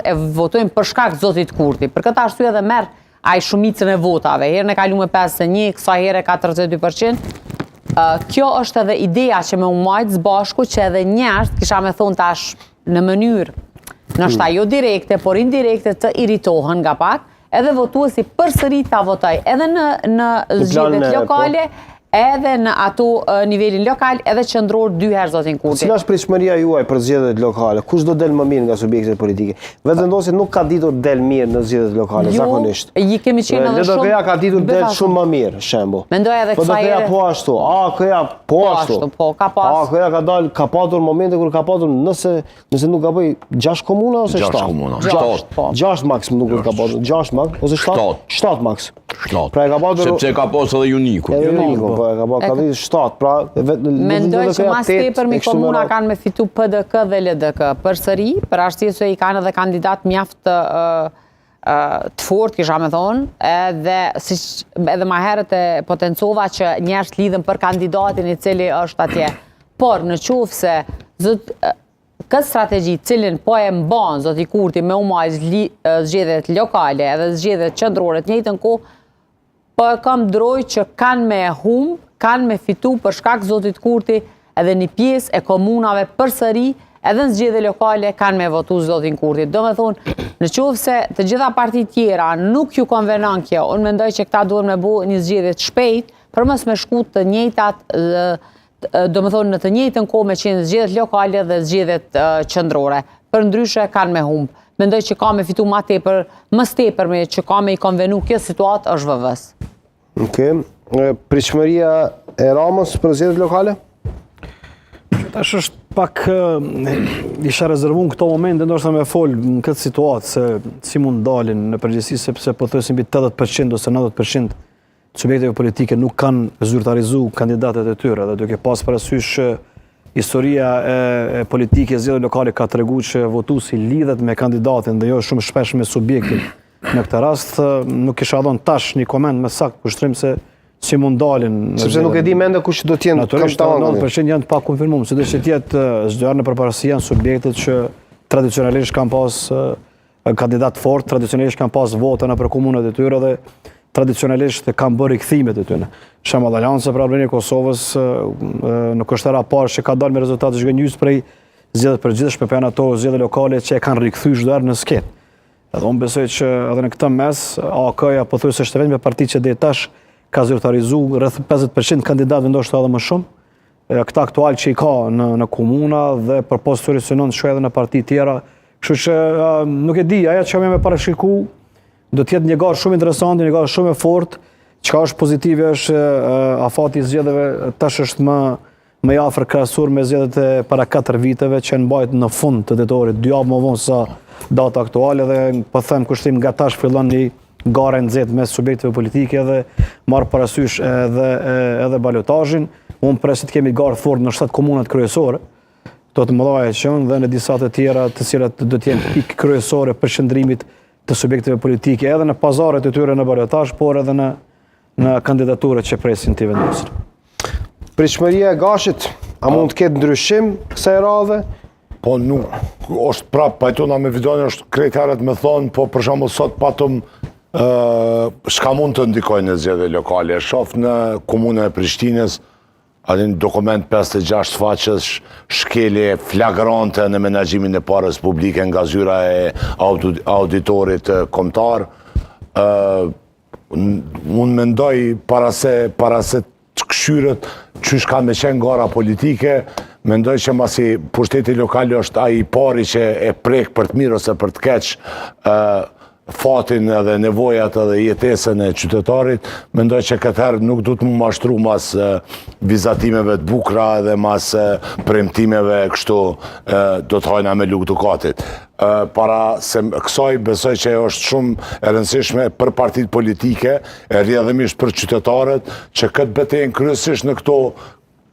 e votojnë për shkak zotit Kurti. Për këtë arsye edhe merr ai shumicën e votave. Herën e kaluar me 51, kësaj here 42%. Kjo është edhe ideja që me u majtë zbashku që edhe njerëz kisha me thonë tash në mënyrë nështë jo direkte, por indirekte të iritohen nga pak, edhe votuesi përsëri ta votoj edhe në zgjedhjet lokale, edhe në ato nivelin lokal, edhe qendror 2 herë zotin Kurti. Cila është pritshmëria juaj për zgjedhjet lokale? Kush do del më mirë nga subjektet politike? Vetëvendosi nuk ka ditur del mirë në zgjedhjet lokale, zakonisht. Jo, kemi qenë edhe shumë. LDK ka ditur del shumë më mirë, shembull. Mendoj edhe kësaj. Po do po ashtu. Këja po ashtu. Po, ka pas. Këja ka dal, ka patur momente kur ka patur nëse nuk gaboj 6 komuna ose 7. 6 komuna. 6 maks nuk ka patur. 6 maks ose 7? 7 maks. Pra e ka patur. Sepse ka pas edhe Uniku. Ka ditë 7, pra... Mendoj që mas tepërmi komuna kanë me fitu PDK dhe LDK. Përsëri, për arsye se i kanë edhe kandidat mjaft të fortë, kisha me thonë, edhe ma herët e potencova që njerëz lidhen për kandidatin i cili është atje. Por në qoftë se këtë strategji cilin po e mban zoti Kurti me u majt zgjedhjet lokale edhe zgjedhjet qendrore të njëjtën kohë, po e kam droj që kanë me humb, kanë me fitu për shkak zotit Kurti edhe një pjesë e komunave përsëri, edhe në zgjedhje lokale kanë me votu zotin Kurti. Do me thonë, në qoftë se të gjitha partit tjera nuk ju konvenon kjo, unë mendoj që këta duhet me bu një zgjedhje të shpejt, për mos me shku të njëjtat, do me thonë në të njëjtën kohë me qenë zgjedhjet lokale dhe zgjedhjet qendrore. Për ndryshe kanë me humb. Mendoj që ka me fitu më tepër me që ka me i konvenu kjo situatë është vëvës. Pritshmëria e Ramës për zgjedhjet lokale? Tash është pak isha rezervuar në këto momente ndoshta me fol në këtë situatë se si mund dalin në përgjithësi sepse po thosin mbi 80% ose 90% subjekteve politike nuk kanë zyrtarizuar kandidatët e tyre dhe duke pas parasysh historia e politike e zgjedhjeve lokale ka treguar që votuesi lidhet me kandidatin dhe jo shumë shpesh me subjektin. Në këtë rast nuk kisha dhënë tash një koment me sakt pushtrim se si mund dalin. Sepse nuk e di mende kush do të jenë kandidatë. 90% janë të pakonfirmuar, sido që tjetë çdo në përparësi janë subjektet që tradicionalisht kanë pas kandidat fort, tradicionalisht kanë pas vota në për komunat e tyre dhe tradicionalisht kanë bërë rikthimet e tyre. Shembull Alianca për Albaninë e Kosovës në kushtara parë që ka dalë me rezultate zgënjyes prej zgjedhjeve përgjithshme për ato zgjedhje lokale që e kanë rikthyer çdo herë në sketë. Edhe unë besoj që edhe në këtë mes AK-ja pothuajse vetëm me partitë që deri tash ka zyrtarizuar rreth 50% kandidatëve ndoshta edhe më shumë. Këta aktual që i ka në komuna dhe përpos të synon të shkojë edhe në parti tjera. Kështu që nuk e di, ajo që me parashiku do të jetë një garë shumë interesante, një garë shumë e fortë. Çka është pozitive është afati i zgjedhjeve tash është më i afër krahasuar me zgjedhjet e para 4 viteve që mbajt në fund të tetorit, 2 javë më vonë sa data aktuale dhe po them kushtim nga tash fillon një garë e nxehtë mes subjekteve politike dhe marr parasysh edhe balotazhin. Unë presit kemi garë fort në 7 komunat kryesore, do të mëdha e qenë dhe në disa të tjera të cilat do të jenë pikë kryesore për qëndrimit të subjekteve politike edhe në pazaret e tyre në balotazh, por edhe në kandidaturat që presin të vendosin. Pritshmëria e Gashit, a mund të ketë ndryshim kësaj radhe? Po nuk, është prapë, pajtona me videon është krejtarët me thonë, po për shembull sot patëm shka mund të ndikojnë në zgjedhje lokale. Shoh në komunën e Prishtinës, atë dokument 56 faqes, shkelje flagrante në menaxhimin e parës publike nga zyra e auditorit kombëtar. Unë mendoj para se të këshyret qysh ka me qenë gara politike, mendoj që masi pushteti lokali është ai i pari që e prek për të mirë ose për të keq fatin edhe nevojat edhe jetesën e qytetarit, mendoj që këtë herë nuk du të më mashtru mas vizatimeve të bukra edhe mas premtimeve kështu do të hajna me luk dukatit. Para se kësaj besoj që është shumë e rëndësishme për partitë politike, e rrjedhimisht për qytetarët, që këtë betejnë kryesisht në këto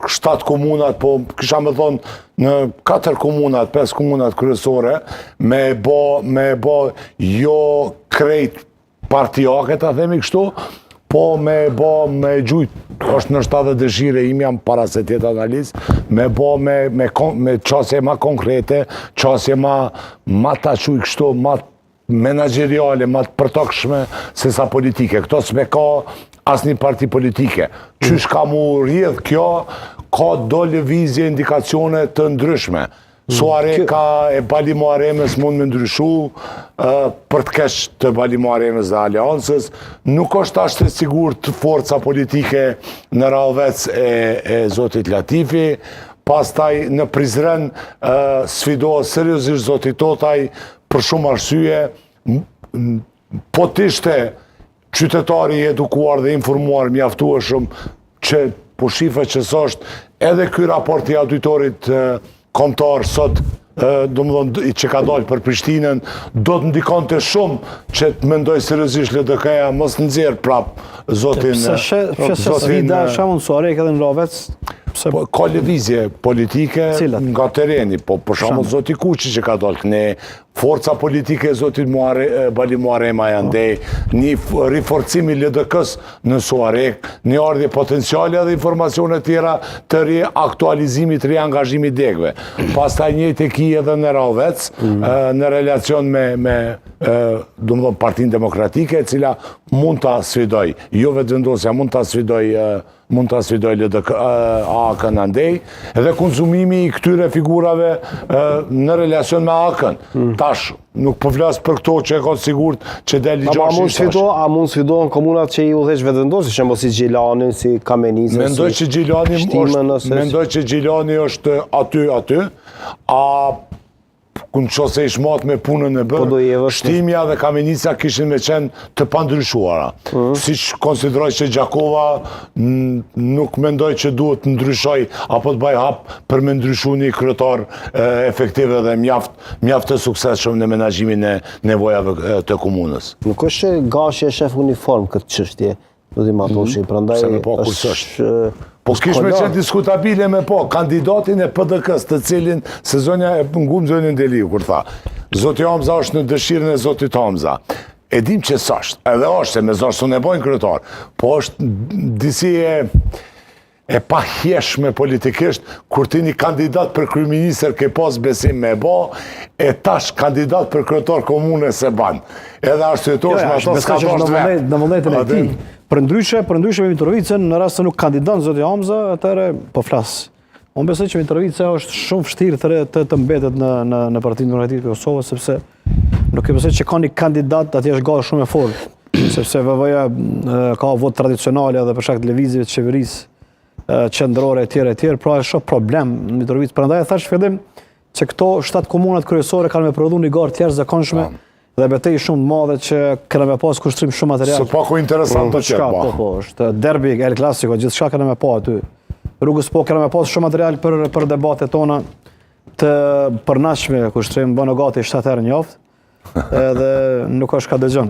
7 komunat, po kisha me thonë në 4 komunat, 5 komunat kryesore, me bo jo krejt partijake, ta themi kështu, po me gjujt, është në shtatë dëshire im jam para se tjetë analizë, me qasje ma konkrete, qasje ma ta quj kështu, ma menageriale, ma të përtokshme se sa politike. Këto s'me ka asni parti politike. Qysh ka mu rjedh kjo, ka do lëvizje indikacione të ndryshme. Suareka e Bali Muharemës mund me ndryshu për të kesh të Bali Muharemës dhe Aliansës. Nuk është ashtë të sigur të forca politike në rallëvec e Zotit Latifi. Pastaj në Prizren sfidohet seriozisht Zotit Totaj për shumë arsye. Po t'ishte qytetari edukuar dhe informuar mjaftueshëm që po shife që s'është edhe ky raport i auditorit kombëtar sot, që ka dalë për Prishtinën, do të ndikonte shumë që të mendoj seriozisht LDK-ja mos nxjerr prap zotin. Pse sfida shamun Suarek edhe në Rovec? Ka lëvizje politike nga tereni, po për shembull zoti Kuçi që ka dalë ne, forca politike e zotit Bali Muharema janë ndej, një riforcim i LDK-s në Suarek, një ardhje potenciale dhe informacione tjera të aktualizimit, riangazhimit degëve. Pastaj njëjtë e ki edhe në Rovec, në relacion me Partinë Demokratike, e cila mund ta sfidoj, jo vetëvendosja, mund ta sfidoj AK-n andej, edhe konsumimi i këtyre figurave në relacion me AK-n. Tash, nuk po flas për këto që e ka sigurt që del ligjashi tash. A mund sfidohen komunat që i udhëheq vetëvendosje, shembull si Gjilani, si Kamenica, Mendoj që Gjilani është aty, në qose i shmat me punën e bërë, Shtimja dhe Kamenica kishin me qenë të pandryshuara. Si që konsideroj që Gjakova nuk mendoj që duhet të ndryshoj apo të baj hap për me ndryshu një kryetar efektive dhe mjaft të suksesshëm në menaxhimin e nevojave të komunës. Nuk është që gashje shef uniform këtë çështje, do t'i matoshi, prandaj është... Po s'kish me qenë diskutabile me kandidatin e PDK-s të cilin se zonja e ngumë zonjën Deliu, kur tha, Zoti Hamza është në dëshirën e Zotit Hamza. E dim që s'ashtë, edhe është, se me zashtë unë e bojnë kryetar, po është disi e pa hjeshme politikisht, kur ti një kandidat për kryeministër ke pas besim me bo, e tash kandidat për kryetar komune se ban. Edhe arsyetosh me ato s'ka doshtë vetë. Në vullnetin e ti. Për ndryshe me Mitrovicën, në rast se nuk kandidan Zoti Hamza, atëre po flas. Unë besoj që Mitrovica është shumë vështirë të mbetet në Partinë Demokratike të Kosovës, sepse nuk e besoj që ka një kandidat atje është gazë shumë e fortë, sepse VV-ja ka vot tradicionale edhe për shkak të lëvizjeve të qeverisë qendrore e tjerë, pra është shumë problem në Mitrovicë. Prandaj thash fillim që këto 7 komunat kryesore kanë me prodhu një garë të jashtëzakonshme dhe betej shumë të madhe që kena me pas kushtrim shumë material. Së paku interesant të qetë, po, është derbi, El Clasico, gjithçka kena me pa aty. Rrugës po kena me pas shumë material për debatet tona të përnaqshme, kushtrim bënë gati 7 herë në javë, edhe nuk është ka dëgjon.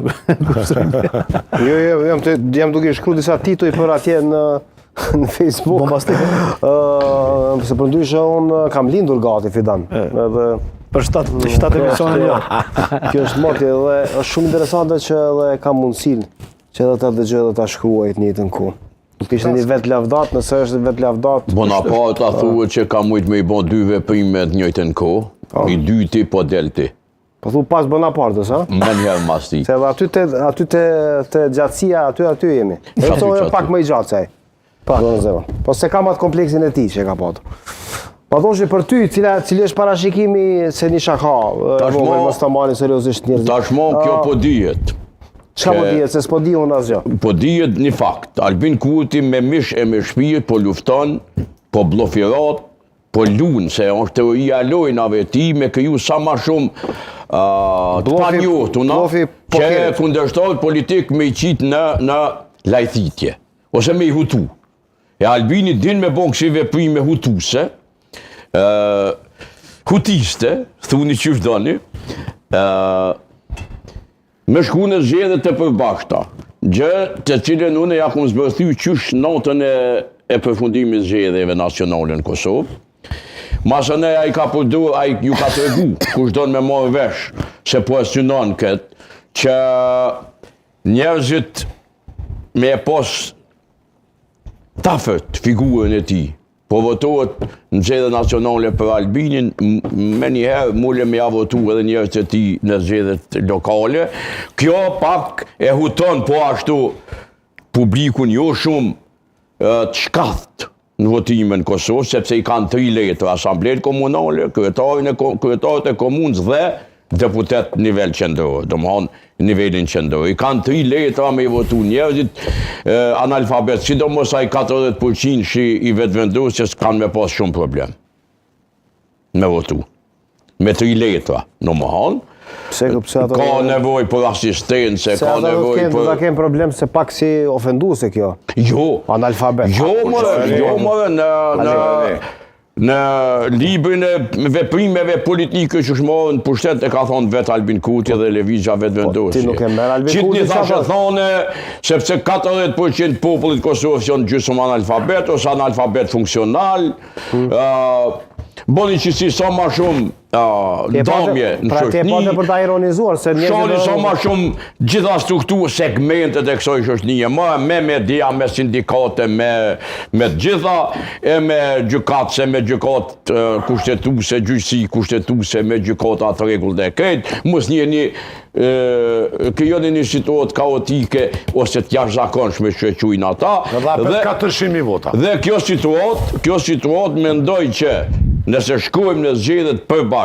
Jam duke shkruar disa tituj për atje në Facebook. Bombastike. Se për ndryshe unë kam lindur gati Fidan. Për 7 emisione një. Kjo është moti dhe është shumë interesante që edhe kam mundësin që edhe ta dëgjoj dhe ta shkruaj të njëjtën kohë. Nuk ishte një vetë lavdat, nëse është vetë lavdat... Bonaparte thuhet që ka mujt me i bon 2 veprime të njëjtën kohë, i dyti po delti. Po thu pas Bonapartës, ha? Më njëherë mas ti. Se aty të gjatësia, aty jemi. E të pak më i gjatë se ai. Po se kam atë kompleksin e ti që ka patur. Pa thonë që për ty, cili është parashikimi se një shaka, mos ta marrin seriozisht njerëzit. Tashmo kjo po dihet. Çka po dihet, se s'po di unë asgjë. Po dihet një fakt. Albin Kurti me mish e me shpirt po lufton, po blofirat, po lun, se është teoria e lojnave e tij me kriju sa më shumë të panjohtura, që kundërshtar politik me i qit në lajthitje, ose me i hutu. E Albini din me bon kësi veprime hutuse, hutiste, thuni që vdoni, me shkune zgjedhje të përbashkëta, gjë të cilën unë ja kom zbërthy qysh natën e përfundimit zgjedhjeve nacionale në Kosovë. Masën e ju ka tregu, kush do në me marrë vesh, se po e synon këtë, që njerëzit me e pos tafët figurën e ti, po votohet në zgjedhje nacionale për Albinin, me njëherë mulle me votu edhe njerëz të ti në zgjedhjet lokale. Kjo pak e huton po ashtu publikun jo shumë të shkath në votimin në Kosovë, sepse i kanë 3 letra, asamblet komunale, kryetarët e komunës dhe deputet nivel qendror, domethënë nivelin qendror. I kanë 3 letra me i votu njerëzit analfabet, sidomos ai 40% që i vetëvendosjes kanë me pas shumë problem me votu. Me 3 letra, domethënë. Ka nevoj për asistencë, ka nevoj për... Se kemë problem se pak si ofenduese kjo? Jo. Analfabet? Jo, mëre, në librin e veprimeve politike që shmorën në pushtet e ka thonë vetë Albin Kurti dhe Lëvizja vetëvendosje. Ti nuk e merr Albin Kurti? Qitë një thashë thone, sepse 40% popullit Kosovës janë gjysmë analfabet, ose analfabet funksional, boni që si sa ma shumë damje në shoqëni. Pra ti e pate për ta ironizuar se shoni sa ma shumë gjitha strukturë segmentet e kësaj shoqënie, me media, me sindikate, me gjitha, e me gjykatëse, me gjykatë kushtetuese, gjyqësi kushtetuese, me gjykata të rregullt e krejt, mos njeni krijoni një situatë kaotike ose të jashtëzakonshme që e quajnë ata. Dhe 400.000 vota. Dhe kjo situatë mendoj që nëse shkojmë në zgjedhjet përbashkët